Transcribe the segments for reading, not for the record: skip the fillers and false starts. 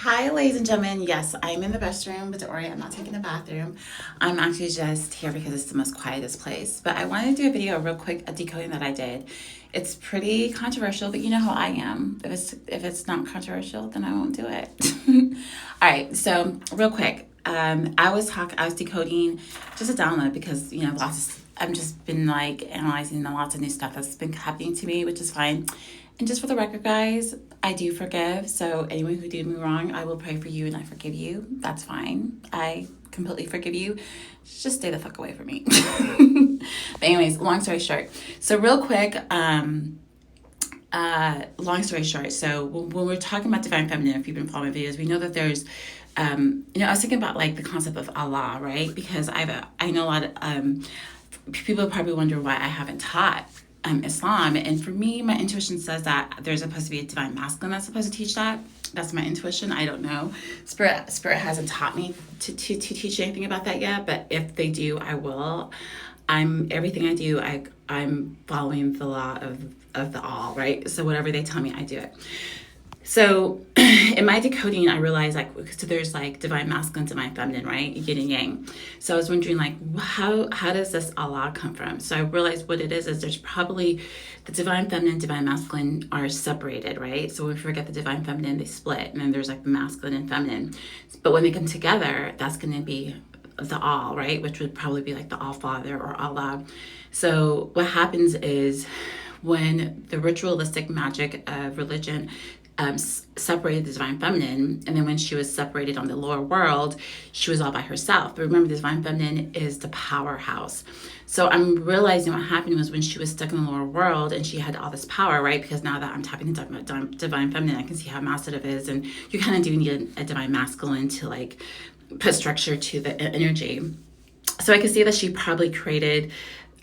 Hi, ladies and gentlemen. Yes, I'm in the restroom, but don't worry, I'm not taking the bathroom. I'm actually just here because it's the most quietest place. But I wanted to do a video real quick, a decoding that I did. It's pretty controversial, but you know how I am. If it's not controversial, then I won't do it. All right, so real quick, I was decoding just a download because I've just been like analyzing lots of new stuff that's been happening to me, which is fine. And just for the record, guys, I do forgive. So anyone who did me wrong, I will pray for you and I forgive you. That's fine. I completely forgive you. Just stay the fuck away from me. But anyways, long story short. So real quick, long story short. So when we're talking about divine feminine, if you've been following my videos, we know that there's I was thinking about like the concept of Allah, right? Because I know a lot of people probably wonder why I haven't taught Islam. And for me, my intuition says that there's supposed to be a divine masculine that's supposed to teach that. That's my intuition. I don't know. Spirit hasn't taught me to teach anything about that yet, but if they do, I will. Everything I do, I'm following the law of the all, right? So whatever they tell me, I do it. So in my decoding, I realized so there's like divine masculine, divine feminine, right? Yin and yang. So I was wondering like, how does this Allah come from? So I realized what it is there's probably the divine feminine, divine masculine are separated, right? So when we forget the divine feminine, they split, and then there's like the masculine and feminine. But when they come together, that's going to be the all, right? Which would probably be like the All Father or Allah. So what happens is when the ritualistic magic of religion separated the divine feminine, and then when she was separated on the lower world, she was all by herself. But remember, the divine feminine is the powerhouse. So I'm realizing what happened was when she was stuck in the lower world and she had all this power, right? Because now that I'm talking about divine feminine, I can see how massive it is, and you kind of do need a divine masculine to like put structure to the energy. So I could see that she probably created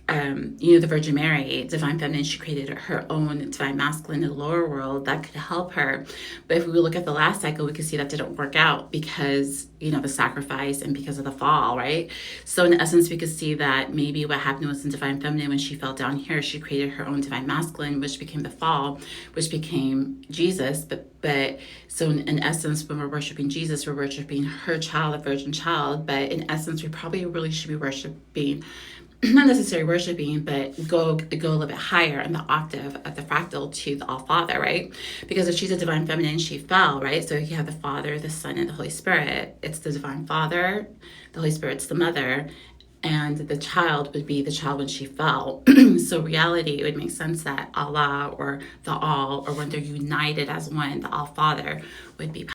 the Virgin Mary, divine feminine, she created her own divine masculine in the lower world that could help her. But if we look at the last cycle, we could see that didn't work out because, the sacrifice and because of the fall, right? So in essence, we could see that maybe what happened was in divine feminine, when she fell down here, she created her own divine masculine, which became the fall, which became Jesus. But so in essence, when we're worshiping Jesus, we're worshiping her child, the virgin child. But in essence, we probably really should be worshiping, not necessarily worshiping, but go a little bit higher in the octave of the fractal to the All Father, right? Because if she's a divine feminine, she fell, right? So you have the Father, the Son, and the Holy Spirit. It's the divine Father, the Holy Spirit's the mother, and the child would be the child when she fell. So reality, it would make sense that Allah or the All, or when they're united as one, the All Father would be